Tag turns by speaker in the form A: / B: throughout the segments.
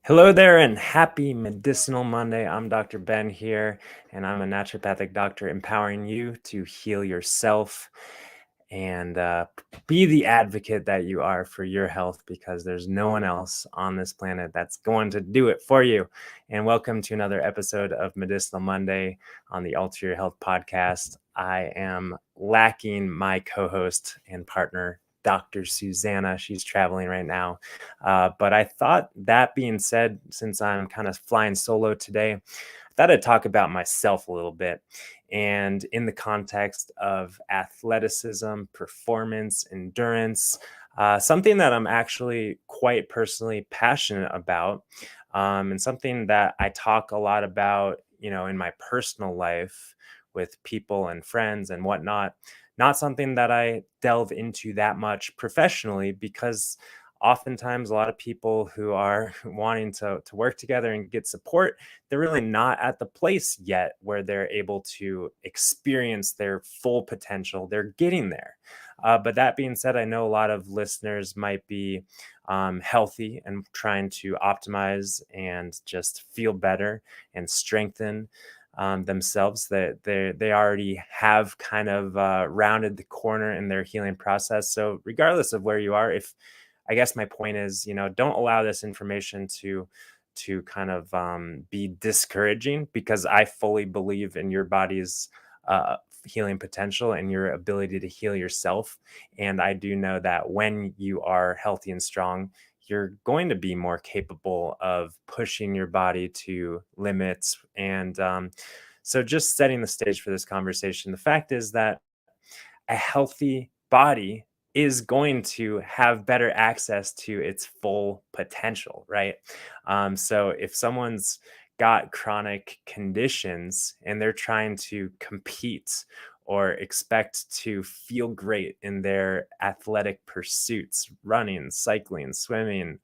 A: Hello there and happy Medicinal Monday. I'm Dr. Ben here, and I'm a naturopathic doctor empowering you to heal yourself and be the advocate that you are for your health because there's no one else on this planet that's going to do it for you. And welcome to another episode of Medicinal Monday on the Alter Your Health podcast. I am lacking my co host and partner, Dr. Susanna. She's traveling right now. But I thought, that being said, since I'm kind of flying solo today, I thought I'd talk about myself a little bit. And in the context of athleticism, performance, endurance, something that I'm actually quite personally passionate about, and something that I talk a lot about, in my personal life with people and friends and whatnot. Not something that I delve into that much professionally because oftentimes a lot of people who are wanting to work together and get support, they're really not at the place yet where they're able to experience their full potential. They're getting there. But that being said, I know a lot of listeners might be healthy and trying to optimize and just feel better and strengthen themselves, that they already have kind of rounded the corner in their healing process. So regardless of where you are, if I guess my point is, don't allow this information to kind of be discouraging, because I fully believe in your body's healing potential and your ability to heal yourself. And I do know that when you are healthy and strong, you're going to be more capable of pushing your body to limits. And so, just setting the stage for this conversation, the fact is that a healthy body is going to have better access to its full potential, right? So if someone's got chronic conditions and they're trying to compete or expect to feel great in their athletic pursuits, running, cycling, swimming,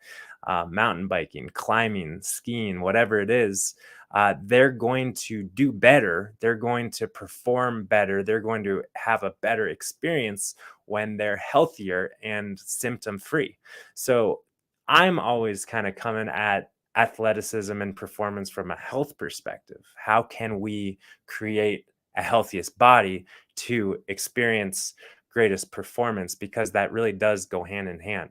A: mountain biking, climbing, skiing, whatever it is, they're going to do better. They're going to perform better. They're going to have a better experience when they're healthier and symptom free. So I'm always kind of coming at athleticism and performance from a health perspective. How can we create a healthiest body to experience greatest performance? Because that really does go hand in hand.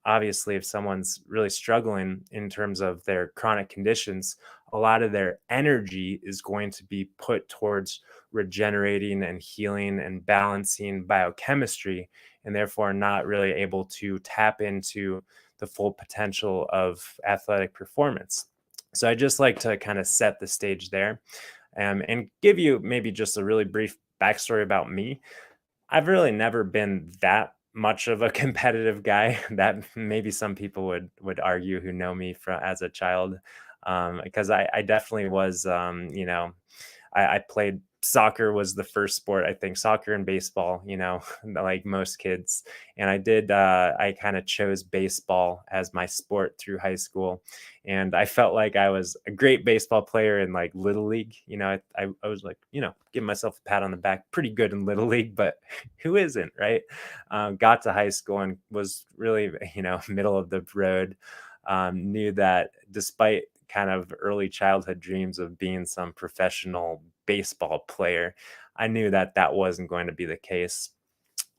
A: Obviously, if someone's really struggling in terms of their chronic conditions, a lot of their energy is going to be put towards regenerating and healing and balancing biochemistry, and therefore not really able to tap into the full potential of athletic performance. So I just like to kind of set the stage there, and give you maybe just a really brief backstory about me. I've really never been that much of a competitive guy that maybe some people would argue who know me from as a child, because I definitely was, I played soccer, was the first sport, I think, soccer and baseball, like most kids. And I kind of chose baseball as my sport through high school. And I felt like I was a great baseball player in like Little League. I was like, giving myself a pat on the back, pretty good in Little League, but who isn't, right? Got to high school and was really, middle of the road. Knew that despite kind of early childhood dreams of being some professional baseball player, I knew that that wasn't going to be the case.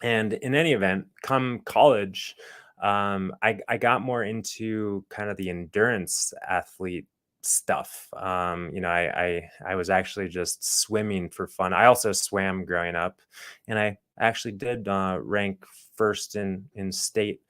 A: And in any event, come college, I got more into kind of the endurance athlete stuff. I was actually just swimming for fun. I also swam growing up, and I actually did rank first in state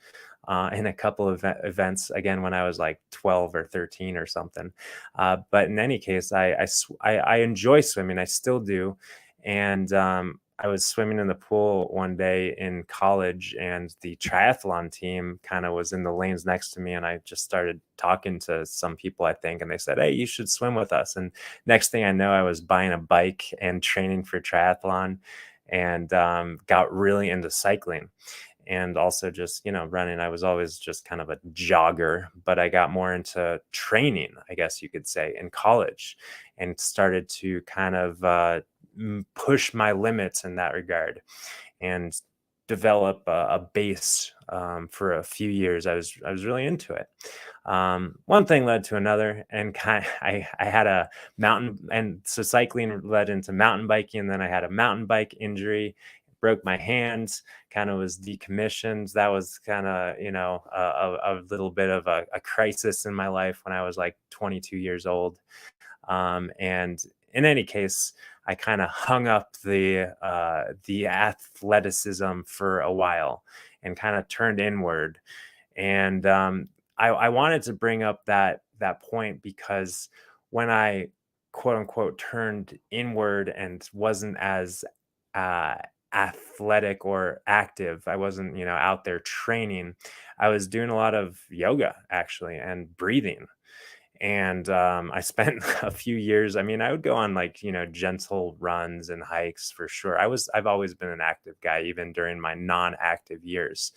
A: in a couple of events, again when I was like 12 or 13 or something. But in any case, I enjoy swimming. I still do. And I was swimming in the pool one day in college, and the triathlon team kind of was in the lanes next to me. And I just started talking to some people, I think, and they said, "Hey, you should swim with us." And next thing I know, I was buying a bike and training for triathlon, and got really into cycling and also just running. I was always just kind of a jogger, but I got more into training, I guess you could say, in college, and started to kind of push my limits in that regard and develop a base for a few years. I was really into it. One thing led to another, and I had a mountain, and so cycling led into mountain biking. And then I had a mountain bike injury, broke my hands, kind of was decommissioned. That was kind of, a little bit of a crisis in my life when I was like 22 years old. And in any case, I kind of hung up the athleticism for a while and kind of turned inward. And I wanted to bring up that point because when I quote unquote turned inward and wasn't as uh, athletic or active, I wasn't out there training. I was doing a lot of yoga actually and breathing. And I spent a few years. I mean, I would go on like gentle runs and hikes for sure. I've always been an active guy, even during my non-active years.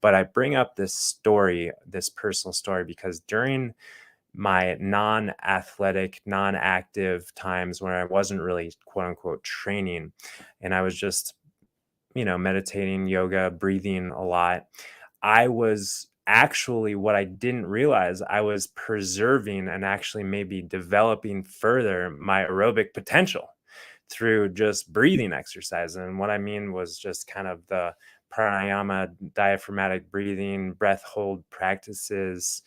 A: But I bring up this story, this personal story, because during my non-athletic, non-active times when I wasn't really quote unquote training, and I was just meditating, yoga, breathing a lot, I was actually, what I didn't realize, I was preserving and actually maybe developing further my aerobic potential through just breathing exercise. And what I mean was just kind of the pranayama, diaphragmatic breathing, breath hold practices,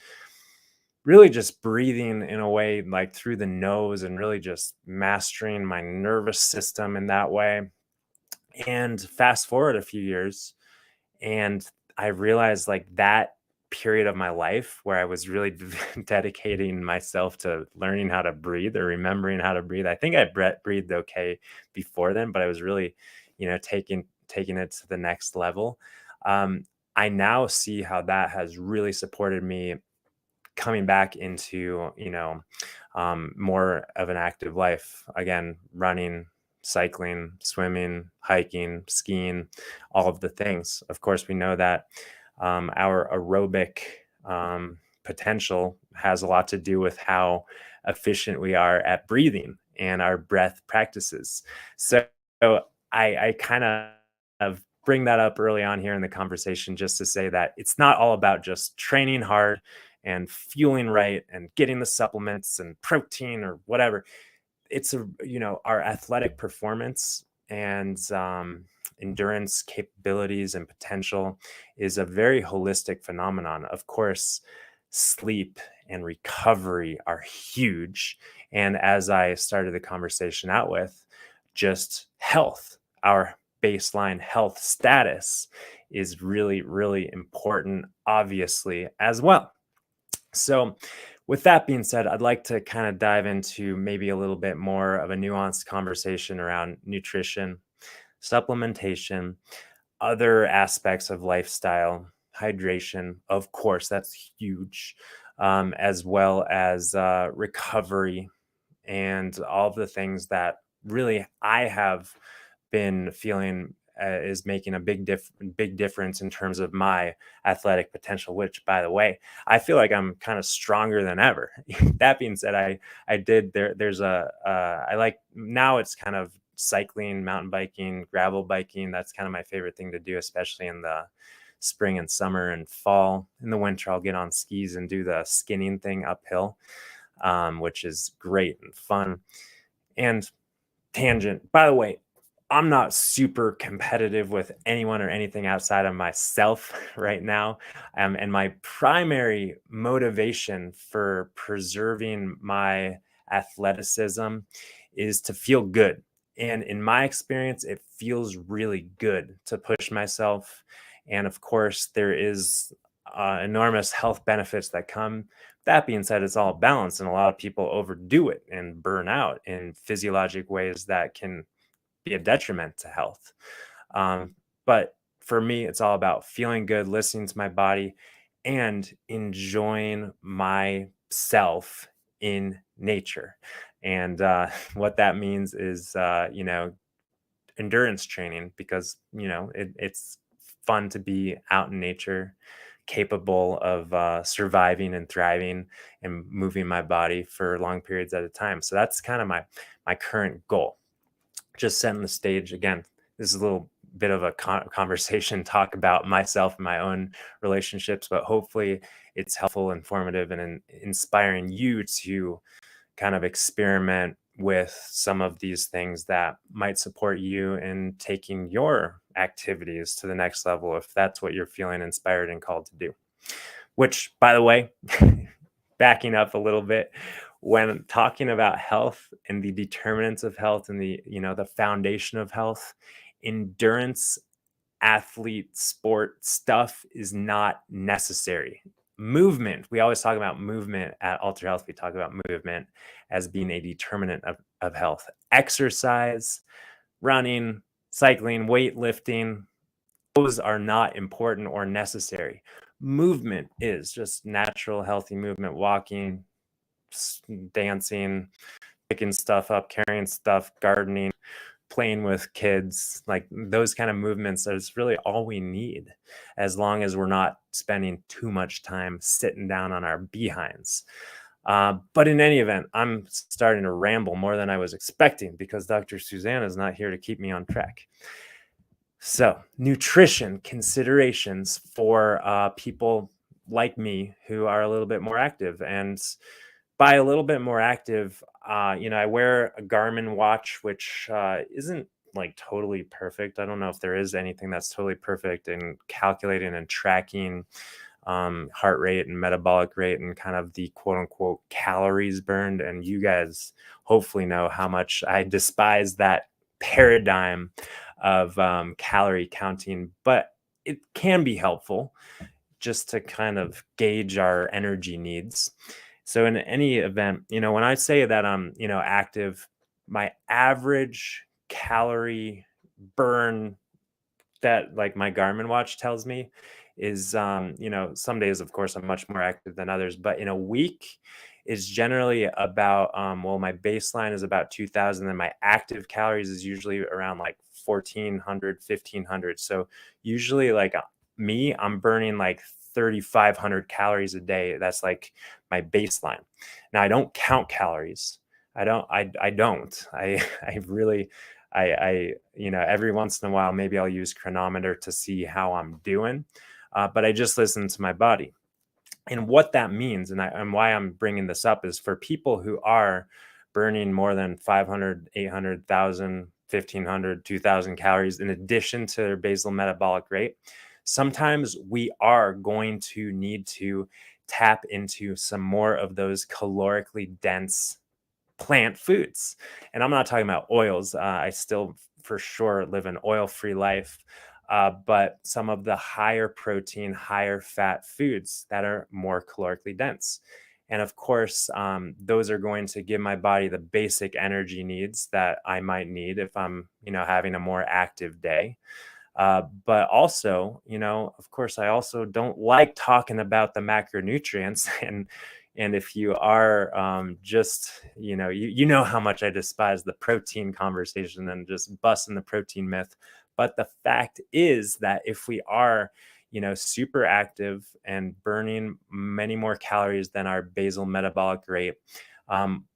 A: really just breathing in a way like through the nose and really just mastering my nervous system in that way. And fast forward a few years, and I realized like that period of my life where I was really dedicating myself to learning how to breathe or remembering how to breathe. I think I breathed okay before then, but I was really, taking it to the next level. Um, I now see how that has really supported me coming back into more of an active life again, running, cycling, swimming, hiking, skiing, all of the things. Of course, we know that our aerobic potential has a lot to do with how efficient we are at breathing and our breath practices. So I kind of bring that up early on here in the conversation just to say that it's not all about just training hard and fueling right and getting the supplements and protein or whatever. It's our athletic performance and endurance capabilities and potential is a very holistic phenomenon. Of course, sleep and recovery are huge. And as I started the conversation out with, just health, our baseline health status is really, really important, obviously, as well. So, with that being said, I'd like to kind of dive into maybe a little bit more of a nuanced conversation around nutrition, supplementation, other aspects of lifestyle, hydration, of course, that's huge, as well as recovery and all of the things that really I have been feeling is making a big difference in terms of my athletic potential. Which, by the way, I feel like I'm kind of stronger than ever. That being said, I did there's a I like now it's kind of cycling, mountain biking, gravel biking. That's kind of my favorite thing to do, especially in the spring and summer and fall. In the winter, I'll get on skis and do the skinning thing uphill, which is great and fun. And tangent, by the way, I'm not super competitive with anyone or anything outside of myself right now. And my primary motivation for preserving my athleticism is to feel good. And in my experience, it feels really good to push myself. And of course, there is enormous health benefits that come. That being said, it's all balance, and a lot of people overdo it and burn out in physiologic ways that can be a detriment to health. But for me, it's all about feeling good, listening to my body, and enjoying myself in nature. And what that means is, endurance training, because it's fun to be out in nature, capable of surviving and thriving and moving my body for long periods at a time. So that's kind of my current goal. Just setting the stage again. This is a little bit of a conversation talk about myself and my own relationships, but hopefully it's helpful, informative, and inspiring you to kind of experiment with some of these things that might support you in taking your activities to the next level if that's what you're feeling inspired and called to do. Which, by the way, backing up a little bit, when talking about health and the determinants of health and the foundation of health, endurance athlete sport stuff is not necessary. Movement, we always talk about movement at Alter Health. We talk about movement as being a determinant of health. Exercise, running, cycling, weightlifting, those are not important or necessary. Movement is just natural, healthy movement, walking, dancing, picking stuff up, carrying stuff, gardening, playing with kids, like those kind of movements is really all we need, as long as we're not spending too much time sitting down on our behinds. But in any event, I'm starting to ramble more than I was expecting because Dr. Susanna is not here to keep me on track. So, nutrition considerations for people like me who are a little bit more active. And by a little bit more active, I wear a Garmin watch, which isn't like totally perfect. I don't know if there is anything that's totally perfect in calculating and tracking heart rate and metabolic rate and kind of the quote unquote calories burned. And you guys hopefully know how much I despise that paradigm of calorie counting, but it can be helpful just to kind of gauge our energy needs. So in any event, when I say that I'm, active, my average calorie burn that like my Garmin watch tells me is, some days, of course, I'm much more active than others, but in a week is generally about, well, my baseline is about 2000 and my active calories is usually around like 1400, 1500. So usually like me, I'm burning like 3,500 calories a day. That's like my baseline. Now I don't count calories. I really, every once in a while, maybe I'll use chronometer to see how I'm doing. But I just listen to my body. And what that means and why I'm bringing this up is for people who are burning more than 500, 800,000, 1,500, 2,000 calories in addition to their basal metabolic rate, sometimes we are going to need to tap into some more of those calorically dense plant foods. And I'm not talking about oils. I still for sure live an oil-free life. But some of the higher protein, higher fat foods that are more calorically dense. And of course, those are going to give my body the basic energy needs that I might need if I'm, having a more active day. But also, of course, I also don't like talking about the macronutrients. And if you are just, you know how much I despise the protein conversation and just busting the protein myth. But the fact is that if we are, super active and burning many more calories than our basal metabolic rate,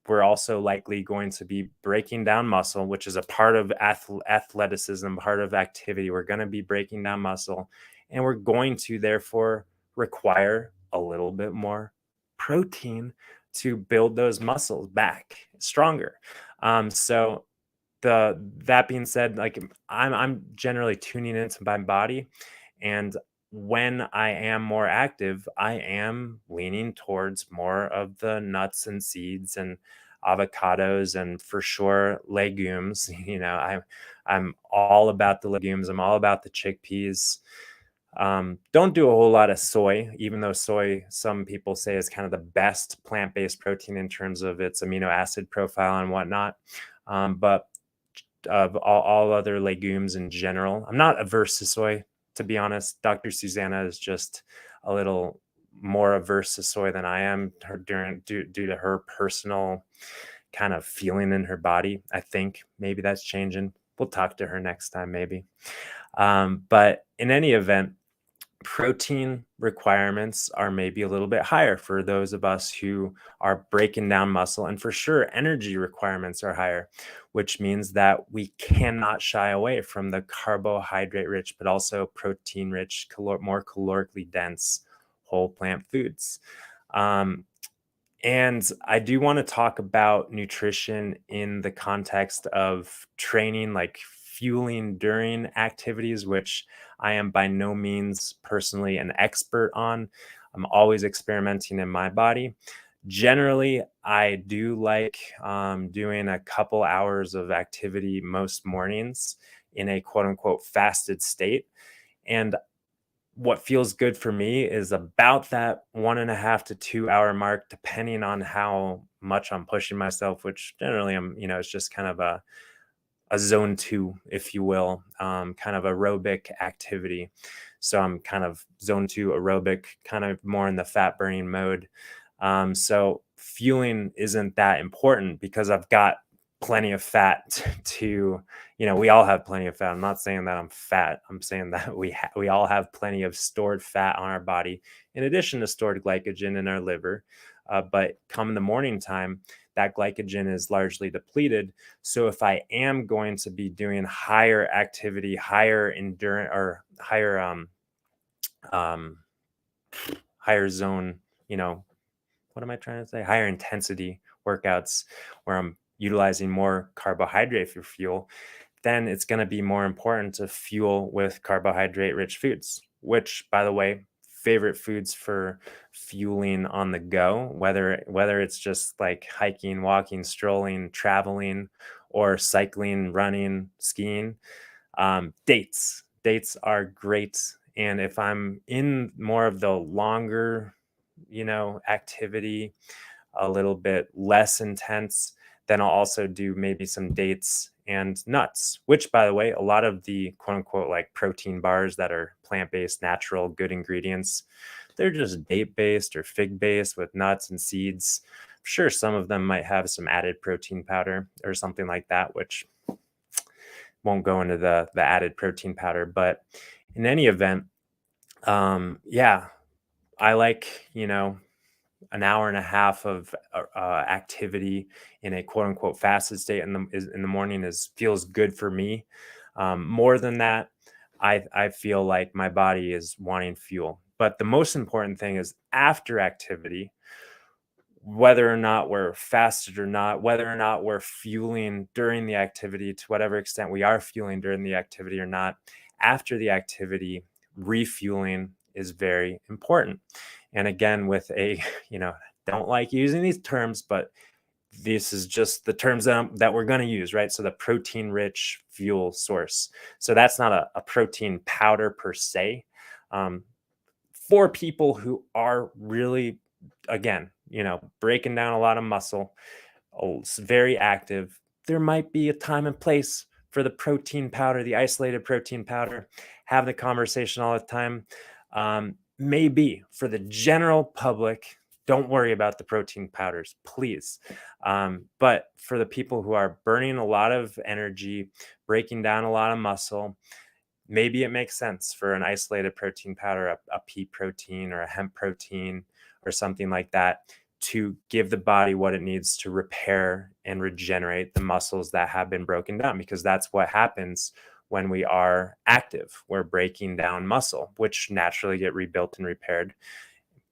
A: we're also likely going to be breaking down muscle, which is a part of athleticism, part of activity. We're going to be breaking down muscle, and we're going to therefore require a little bit more protein to build those muscles back stronger. So that being said, like I'm generally tuning into my body, and when I am more active, I am leaning towards more of the nuts and seeds and avocados and for sure legumes. I'm all about the legumes. I'm all about the chickpeas. Don't do a whole lot of soy, even though soy, some people say, is kind of the best plant-based protein in terms of its amino acid profile and whatnot. But of all other legumes in general, I'm not averse to soy, to be honest. Dr. Susanna is just a little more averse to soy than I am due to her personal kind of feeling in her body. I think maybe that's changing. We'll talk to her next time, maybe. But in any event, protein requirements are maybe a little bit higher for those of us who are breaking down muscle. And for sure, energy requirements are higher, which means that we cannot shy away from the carbohydrate rich, but also protein rich, more calorically dense whole plant foods. Um, and I do want to talk about nutrition in the context of training, like fueling during activities, which I am by no means personally an expert on. I'm always experimenting in my body. Generally, I do like doing a couple hours of activity most mornings in a quote unquote fasted state. And what feels good for me is about that 1.5 to 2 hour mark, depending on how much I'm pushing myself, which generally it's just kind of a zone two, if you will, kind of aerobic activity. So I'm kind of zone two aerobic, kind of more in the fat burning mode. So fueling isn't that important because I've got plenty of fat to, we all have plenty of fat. I'm not saying that I'm fat. I'm saying that we all have plenty of stored fat on our body, in addition to stored glycogen in our liver. But come in the morning time, that glycogen is largely depleted. So if I am going to be doing higher activity, higher endurance, or um, higher zone, what am I trying to say? Higher intensity workouts where I'm utilizing more carbohydrate for fuel, then it's going to be more important to fuel with carbohydrate rich foods, which, by the way, favorite foods for fueling on the go, whether it's just like hiking, walking, strolling, traveling, or cycling, running, skiing. Dates are great. And if I'm in more of the longer, activity, a little bit less intense, then I'll also do maybe some dates and nuts, which, by the way, a lot of the quote unquote like protein bars that are plant based, natural, good ingredients, they're just date based or fig based with nuts and seeds. Sure, some of them might have some added protein powder or something like that, which won't go into the added protein powder. But in any event, yeah, I like, an hour and a half of activity in a quote unquote fasted state in the morning is feels good for me. More than that, I feel like my body is wanting fuel. But the most important thing is after activity, whether or not we're fasted or not, whether or not we're fueling during the activity to whatever extent we are fueling during the activity or not, after the activity, refueling is very important. And again, with a, don't like using these terms, but this is just the terms that we're going to use, right? So the protein rich fuel source. So that's not a protein powder per se. Um, for people who are really, again, breaking down a lot of muscle, very active, there might be a time and place for the protein powder, the isolated protein powder. Have the conversation all the time. Maybe for the general public, don't worry about the protein powders, please. But for the people who are burning a lot of energy, breaking down a lot of muscle, maybe it makes sense for an isolated protein powder, a pea protein or a hemp protein or something like that, to give the body what it needs to repair and regenerate the muscles that have been broken down, because that's what happens when we are active. We're breaking down muscle, which naturally get rebuilt and repaired.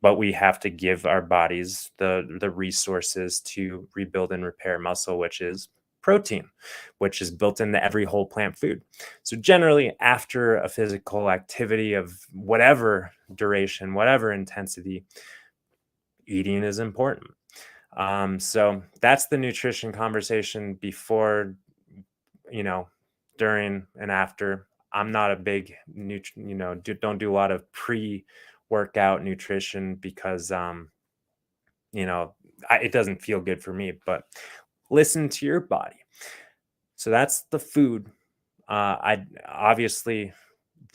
A: But we have to give our bodies the resources to rebuild and repair muscle, which is protein, which is built into every whole plant food. So generally, after a physical activity of whatever duration, whatever intensity, eating is important. So that's the nutrition conversation before, during and after. I'm not a big, don't do a lot of pre-workout nutrition because, it doesn't feel good for me, but listen to your body. So that's the food. I obviously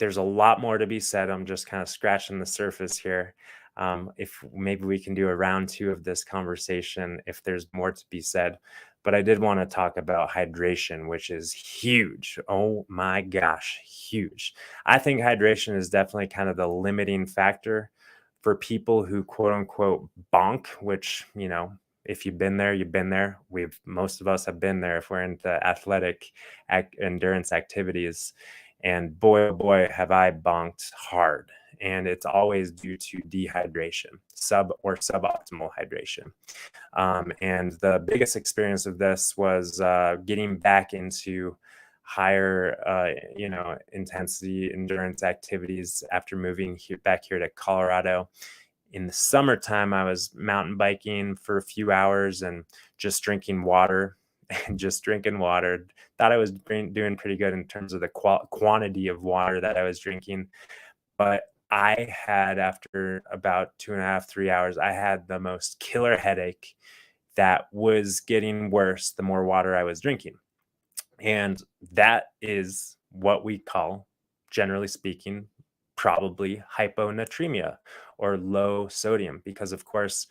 A: there's a lot more to be said. I'm just kind of scratching the surface here. If maybe we can do a round two of this conversation, if there's more to be said. But I did want to talk about hydration, which is huge. Oh my gosh, huge. I think hydration is definitely kind of the limiting factor for people who quote unquote bonk, which, if you've been there, you've been there. Most of us have been there if we're into athletic endurance activities. And boy, oh boy, have I bonked hard. and it's always due to dehydration, suboptimal hydration. And the biggest experience of this was getting back into higher, intensity endurance activities after moving back here to Colorado. In the summertime, I was mountain biking for a few hours and just drinking water and just drinking water. Thought I was doing pretty good in terms of the quantity of water that I was drinking. But I had, after about 2.5, 3 hours, I had the most killer headache that was getting worse the more water I was drinking. And that is what we call, generally speaking, probably hyponatremia or low sodium, because of course,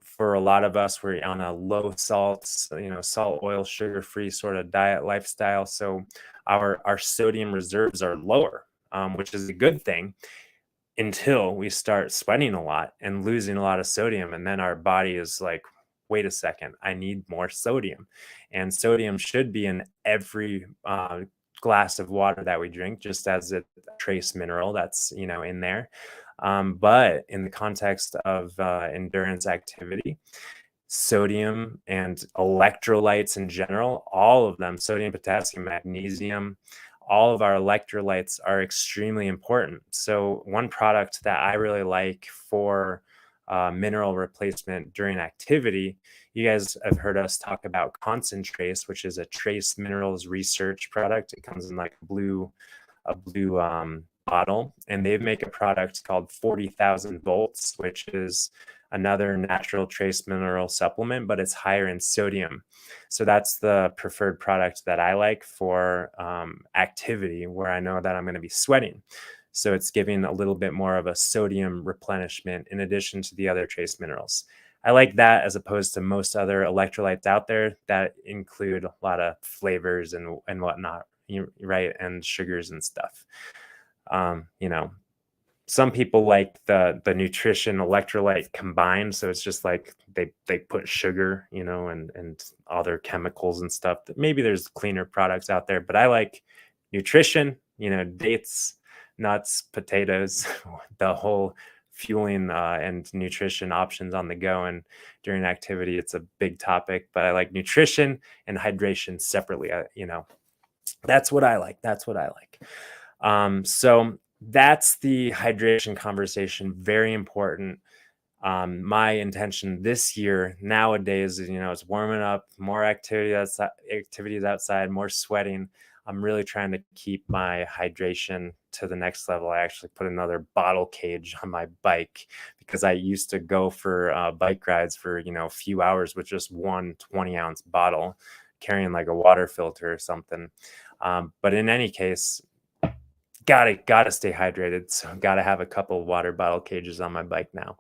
A: for a lot of us, we're on a low salt, salt, oil, sugar-free sort of diet lifestyle. So our sodium reserves are lower, which is a good thing until we start sweating a lot and losing a lot of sodium. And then our body is like, wait a second, I need more sodium. And sodium should be in every glass of water that we drink, just as a trace mineral that's, in there. But in the context of endurance activity, sodium and electrolytes in general, all of them, sodium, potassium, magnesium, all of our electrolytes are extremely important. So one product that I really like for mineral replacement during activity, you guys have heard us talk about Concentrace, which is a trace minerals research product. It comes in like a blue bottle, and they make a product called 40,000 volts, which is another natural trace mineral supplement, but it's higher in sodium. So that's the preferred product that I like for activity where I know that I'm going to be sweating. So it's giving a little bit more of a sodium replenishment in addition to the other trace minerals. I like that as opposed to most other electrolytes out there that include a lot of flavors and whatnot, right? And sugars and stuff. Some people like the nutrition electrolyte combined, so it's just like they put sugar, and other chemicals and stuff. Maybe there's cleaner products out there, but I like nutrition, dates, nuts, potatoes, the whole fueling and nutrition options on the go. And during activity, it's a big topic, but I like nutrition and hydration separately. That's what I like. So that's the hydration conversation. Very important. My intention this year nowadays is, it's warming up, more activities outside, more sweating. I'm really trying to keep my hydration to the next level. I actually put another bottle cage on my bike because I used to go for bike rides for, a few hours with just one 20-ounce bottle, carrying like a water filter or something. But in any case, gotta stay hydrated. So gotta have a couple water bottle cages on my bike now.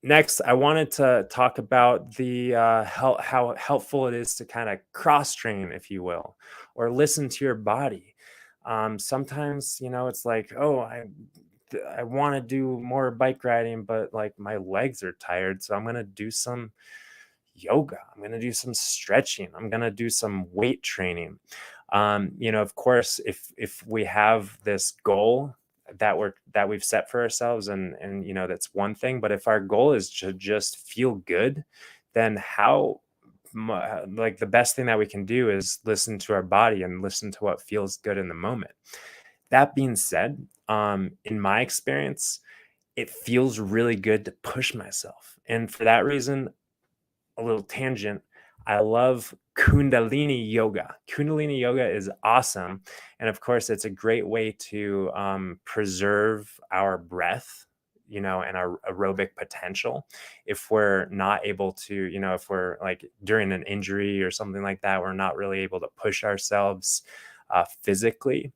A: Next, I wanted to talk about the how helpful it is to kind of cross train, if you will, or listen to your body. Sometimes, it's like, oh, I want to do more bike riding, but like my legs are tired, so I'm gonna do some yoga. I'm going to do some stretching. I'm going to do some weight training. Of course, if we have this goal that we've set for ourselves, and that's one thing. But if our goal is to just feel good, then like the best thing that we can do is listen to our body and listen to what feels good in the moment. That being said, in my experience, it feels really good to push myself, and for that reason, a little tangent, I love Kundalini yoga. Kundalini yoga is awesome. And of course, it's a great way to preserve our breath, and our aerobic potential. If we're not able to, if we're like during an injury or something like that, we're not really able to push ourselves physically.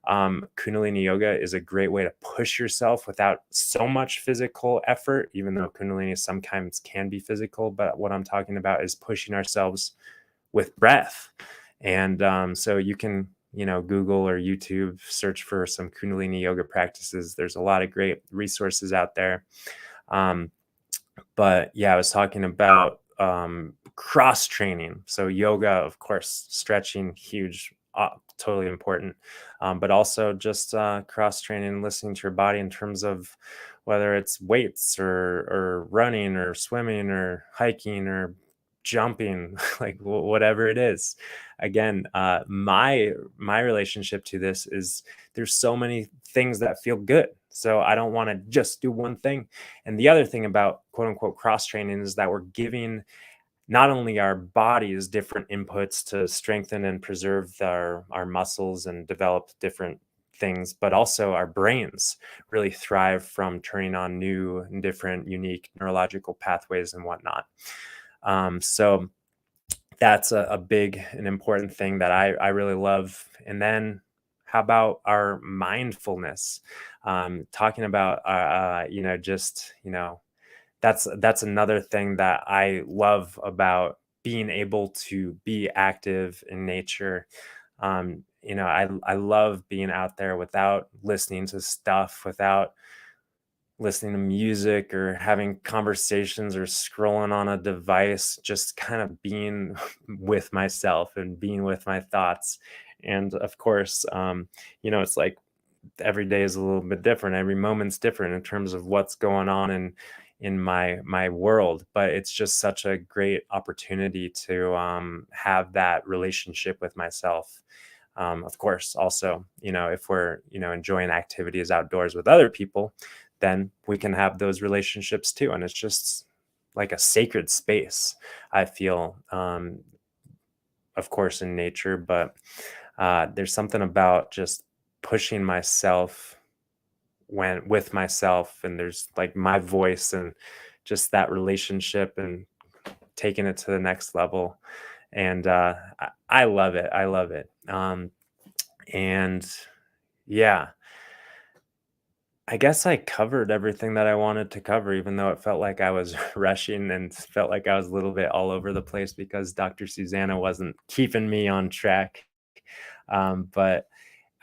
A: Kundalini yoga is a great way to push yourself without so much physical effort, even though Kundalini sometimes can be physical. But what I'm talking about is pushing ourselves with breath. And so you can, Google or YouTube, search for some Kundalini yoga practices. There's a lot of great resources out there. But yeah, I was talking about cross training. So yoga, of course, stretching, huge, totally important. But also just cross training, listening to your body in terms of whether it's weights or running or swimming or hiking or jumping, like whatever it is. Again, my relationship to this is there's so many things that feel good. So I don't want to just do one thing. And the other thing about quote unquote cross training is that we're giving not only our bodies different inputs to strengthen and preserve our muscles and develop different things, but also our brains really thrive from turning on new and different unique neurological pathways and whatnot. So that's a big and important thing that I really love. And then how about our mindfulness? Talking about, just, that's another thing that I love about being able to be active in nature. I love being out there without listening to stuff, without listening to music or having conversations or scrolling on a device, just kind of being with myself and being with my thoughts. And of course, it's like every day is a little bit different. Every moment's different in terms of what's going on in my world. But it's just such a great opportunity to have that relationship with myself. Of course, also, if we're enjoying activities outdoors with other people, then we can have those relationships too. And it's just like a sacred space, I feel, of course, in nature. But there's something about just pushing myself when with myself, and there's like my voice and just that relationship and taking it to the next level. And I love it. I love it. And yeah, I guess I covered everything that I wanted to cover, even though it felt like I was rushing and felt like I was a little bit all over the place because Dr. Susanna wasn't keeping me on track. But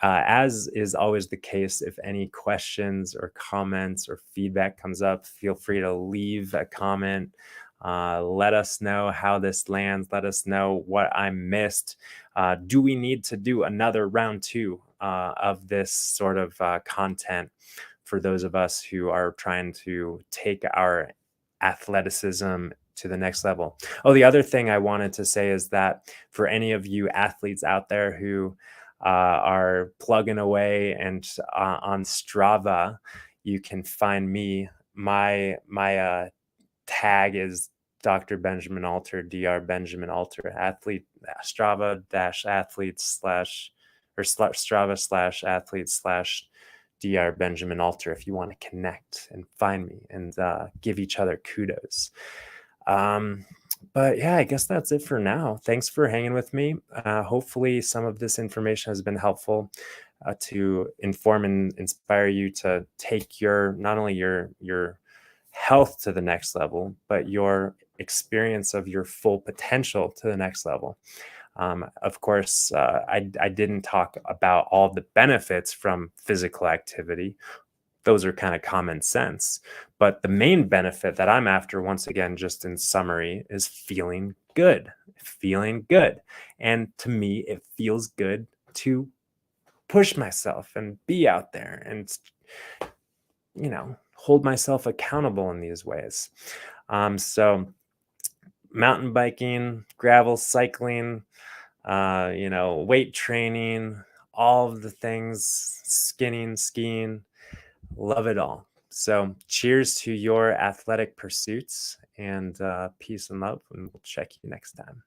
A: as is always the case, if any questions or comments or feedback comes up, feel free to leave a comment. Let us know how this lands. Let us know what I missed. Do we need to do another round two of this sort of content for those of us who are trying to take our athleticism to the next level? Oh, the other thing I wanted to say is that for any of you athletes out there who are plugging away and on Strava, you can find me. My tag is Dr. Benjamin Alter, Dr. Benjamin Alter, athlete, Strava dash athletes slash or Strava slash athletes slash Dr. Benjamin Alter if you want to connect and find me and give each other kudos. But yeah, I guess that's it for now. Thanks for hanging with me. Hopefully, some of this information has been helpful to inform and inspire you to take your not only your health to the next level, but your experience of your full potential to the next level. Of course, I didn't talk about all the benefits from physical activity. Those are kind of common sense. But the main benefit that I'm after, once again, just in summary, is feeling good. Feeling good. And to me, it feels good to push myself and be out there and, hold myself accountable in these ways. So mountain biking, gravel cycling, weight training, all of the things, skinning, skiing, love it all. So cheers to your athletic pursuits and peace and love. And we'll check you next time.